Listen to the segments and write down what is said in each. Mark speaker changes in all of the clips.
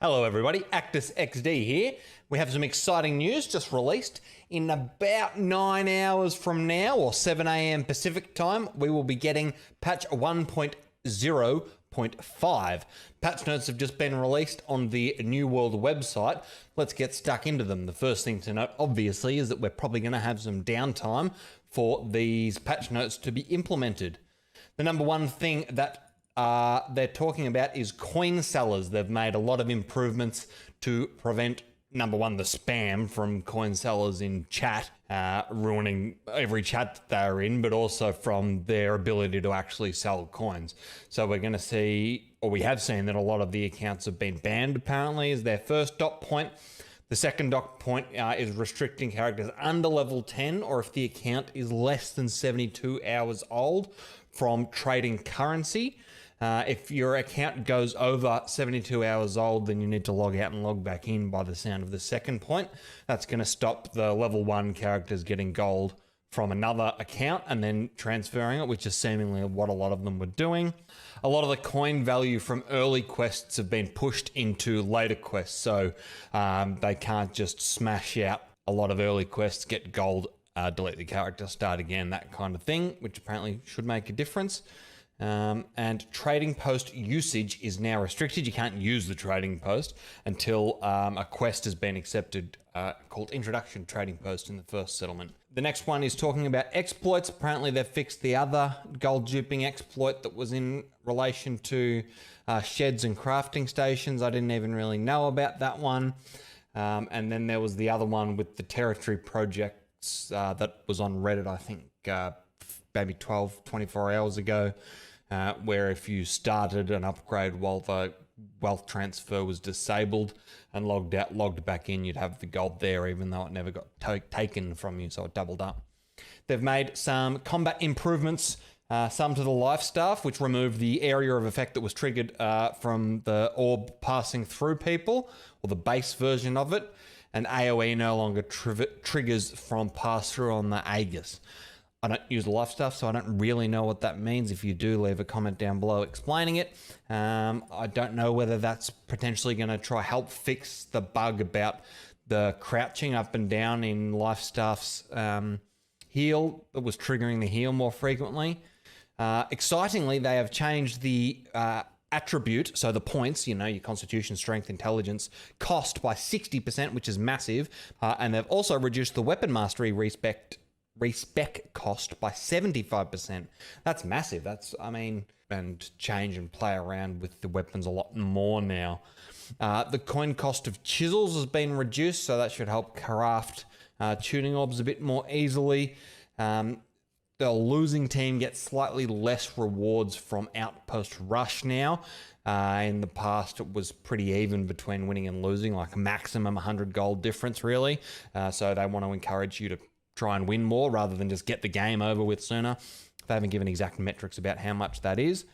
Speaker 1: Hello everybody, Actus XD here. We have some exciting news just released. In about 9 hours from now, or 7 AM Pacific time, we will be getting patch 1.0.5. Patch notes have just been released on the New World website. Let's get stuck into them. The first thing to note, obviously, is that we're probably going to have some downtime for these patch notes to be implemented. The number one thing that they're talking about is coin sellers. They've made a lot of improvements to prevent, number one, the spam from coin sellers in chat, ruining every chat that they're in, but also from their ability to actually sell coins. So we're going to see, or we have seen, that a lot of the accounts have been banned, apparently, is their first dot point. The second dot point is restricting characters under level 10, or if the account is less than 72 hours old, from trading currency. If your account goes over 72 hours old, then you need to log out and log back in by the sound of the second point. That's going to stop the level 1 characters getting gold from another account and then transferring it, which is seemingly what a lot of them were doing. A lot of the coin value from early quests have been pushed into later quests, so they can't just smash out a lot of early quests, get gold, delete the character, start again, that kind of thing, which apparently should make a difference. And trading post usage is now restricted. You can't use the trading post until a quest has been accepted, called Introduction Trading Post in the first settlement. The next one is talking about exploits. Apparently they've fixed the other gold duping exploit that was in relation to sheds and crafting stations. I didn't even really know about that one. And then there was the other one with the territory projects that was on Reddit, I think, maybe 24 hours ago, where if you started an upgrade while the wealth transfer was disabled and logged out, logged back in, you'd have the gold there, even though it never got taken from you, so it doubled up. They've made some combat improvements, some to the life staff, which removed the area of effect that was triggered from the orb passing through people, or the base version of it, and AoE no longer triggers from pass-through on the Aegis. I don't use life stuff, so I don't really know what that means. If you do, leave a comment down below explaining it. I don't know whether that's potentially going to try help fix the bug about the crouching up and down in life staff's heal that was triggering the heal more frequently. Excitingly, they have changed the attribute, so the points, you know, your constitution, strength, intelligence, cost by 60%, which is massive. And they've also reduced the weapon mastery respec cost by 75%. That's massive. That's, I mean, and change and play around with the weapons a lot more now. The coin cost of chisels has been reduced, so that should help craft tuning orbs a bit more easily. The losing team gets slightly less rewards from Outpost Rush now. In the past, it was pretty even between winning and losing, like a maximum 100 gold difference, really. So they want to encourage you to try and win more rather than just get the game over with sooner. They haven't given exact metrics about how much that is.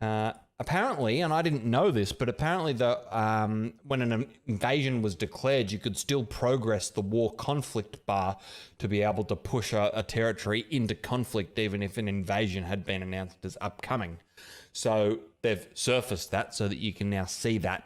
Speaker 1: Apparently, and I didn't know this, but apparently when an invasion was declared, you could still progress the war conflict bar to be able to push a territory into conflict even if an invasion had been announced as upcoming. So they've surfaced that so that you can now see that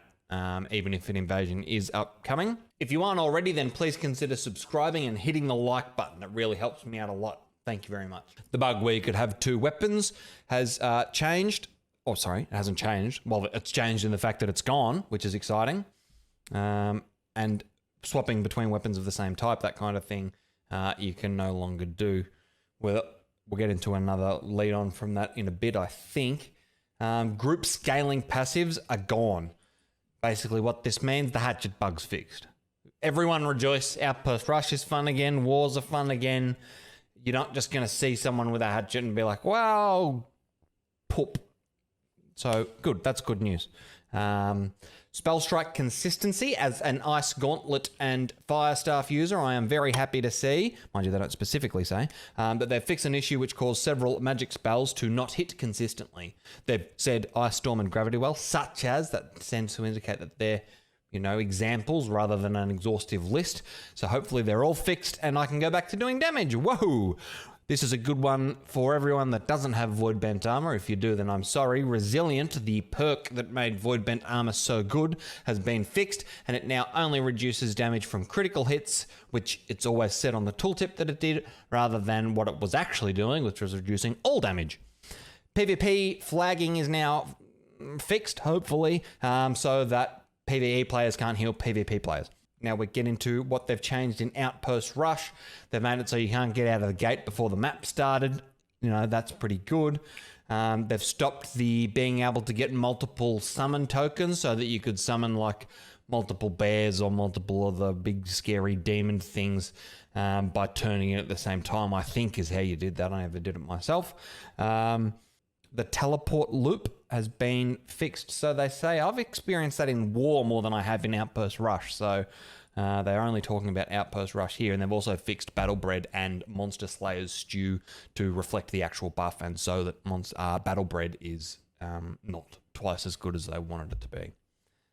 Speaker 1: even if an invasion is upcoming. If you aren't already, then please consider subscribing and hitting the like button. It really helps me out a lot. Thank you very much. The bug where you could have 2 weapons has changed. Oh, sorry, it hasn't changed. Well, it's changed in the fact that it's gone, which is exciting. And swapping between weapons of the same type, that kind of thing, you can no longer do. We'll get into another lead on from that in a bit, I think. Group scaling passives are gone. Basically what this means, the hatchet bug's fixed. Everyone rejoice, Outpost Rush is fun again, wars are fun again. You're not just going to see someone with a hatchet and be like, wow, poop. So good, that's good news. Spell strike consistency. As an Ice Gauntlet and Fire Staff user, I am very happy to see, mind you they don't specifically say, that they've fixed an issue which caused several magic spells to not hit consistently. They've said Ice Storm and Gravity Well, such as, that tends to indicate that they're, you know, examples rather than an exhaustive list. So hopefully they're all fixed and I can go back to doing damage. Whoa! This is a good one for everyone that doesn't have Void Bent armor. If you do, then I'm sorry. Resilient, the perk that made Void Bent armor so good, has been fixed, and it now only reduces damage from critical hits, which it's always said on the tooltip that it did, rather than what it was actually doing, which was reducing all damage. PvP flagging is now fixed, hopefully, so that PvE players can't heal PvP players. Now we get into what they've changed in Outpost Rush. They've made it so you can't get out of the gate before the map started. You know, that's pretty good. They've stopped the being able to get multiple summon tokens so that you could summon like multiple bears or multiple other big scary demon things by turning it at the same time, I think is how you did that. I never did it myself. The teleport loop has been fixed, so they say. I've experienced that in War more than I have in Outpost Rush, so they're only talking about Outpost Rush here, and they've also fixed Battle Bread and Monster Slayer's Stew to reflect the actual buff, and so that Battle Bread is not twice as good as they wanted it to be.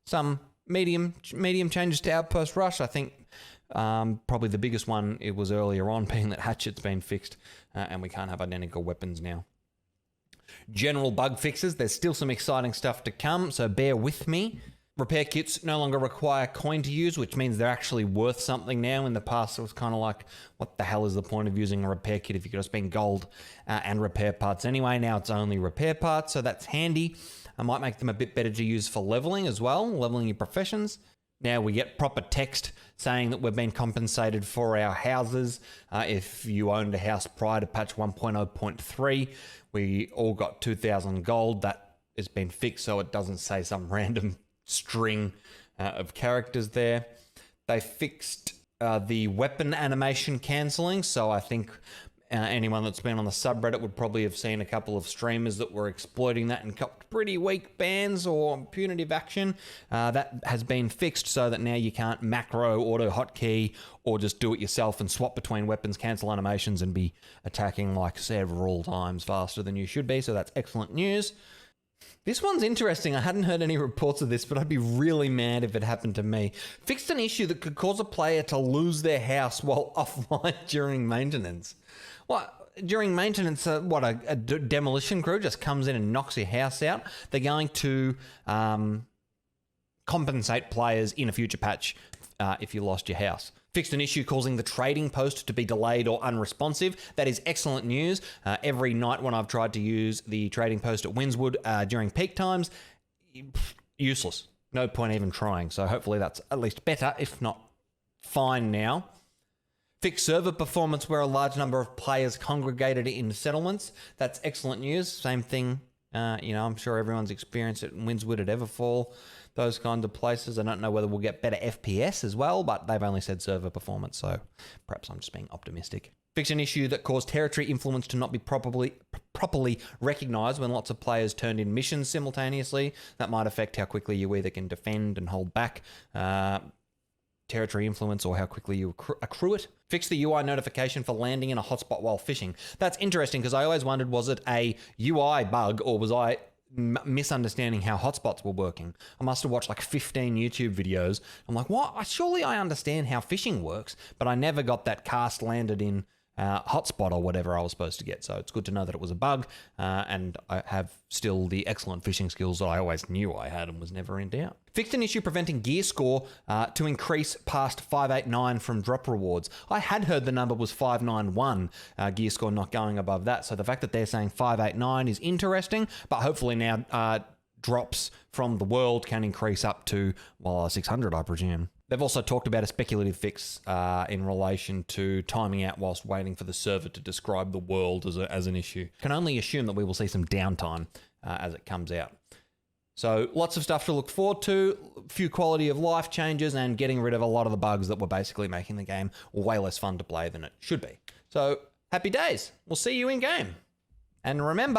Speaker 1: Some medium changes to Outpost Rush. I think probably the biggest one, it was earlier on, being that hatchet's been fixed, and we can't have identical weapons now. General bug fixes. There's still some exciting stuff to come, so bear with me. Repair kits no longer require coin to use, which means they're actually worth something now. In the past, it was kind of like, what the hell is the point of using a repair kit if you could spend gold and repair parts anyway? Now it's only repair parts, so that's handy. I might make them a bit better to use for leveling as well, leveling your professions. Now we get proper text saying that we've been compensated for our houses. If you owned a house prior to patch 1.0.3, we all got 2,000 gold. That has been fixed so it doesn't say some random string of characters there. They fixed the weapon animation cancelling, so I think anyone that's been on the subreddit would probably have seen a couple of streamers that were exploiting that and got pretty weak bans or punitive action. That has been fixed so that now you can't macro, auto hotkey, or just do it yourself and swap between weapons, cancel animations, and be attacking like several times faster than you should be. So that's excellent news. This one's interesting. I hadn't heard any reports of this, but I'd be really mad if it happened to me. Fixed an issue that could cause a player to lose their house while offline during maintenance. Well, during maintenance, a demolition crew just comes in and knocks your house out. They're going to compensate players in a future patch if you lost your house. Fixed an issue causing the trading post to be delayed or unresponsive. That is excellent news. Every night when I've tried to use the trading post at Windswood during peak times, useless. No point even trying. So hopefully that's at least better, if not fine now. Fixed server performance where a large number of players congregated in settlements. That's excellent news. Same thing, I'm sure everyone's experienced it in Windswood at Everfall. Those kinds of places. I don't know whether we'll get better FPS as well, but they've only said server performance, so perhaps I'm just being optimistic. Fix an issue that caused territory influence to not be properly recognised when lots of players turned in missions simultaneously. That might affect how quickly you either can defend and hold back territory influence or how quickly you accrue it. Fix the UI notification for landing in a hotspot while fishing. That's interesting because I always wondered, was it a UI bug or was I misunderstanding how hotspots were working? I must have watched like 15 YouTube videos. I'm like, what? Surely I understand how fishing works, but I never got that cast landed in hotspot or whatever I was supposed to get. So it's good to know that it was a bug, and I have still the excellent fishing skills that I always knew I had and was never in doubt. Fixed an issue preventing gear score to increase past 589 from drop rewards. I had heard the number was 591, gear score not going above that. So the fact that they're saying 589 is interesting, but hopefully now drops from the world can increase up to 600, I presume. They've also talked about a speculative fix in relation to timing out whilst waiting for the server to describe the world as an issue. Can only assume that we will see some downtime as it comes out. So lots of stuff to look forward to, a few quality of life changes, and getting rid of a lot of the bugs that were basically making the game way less fun to play than it should be. So happy days. We'll see you in game. And remember,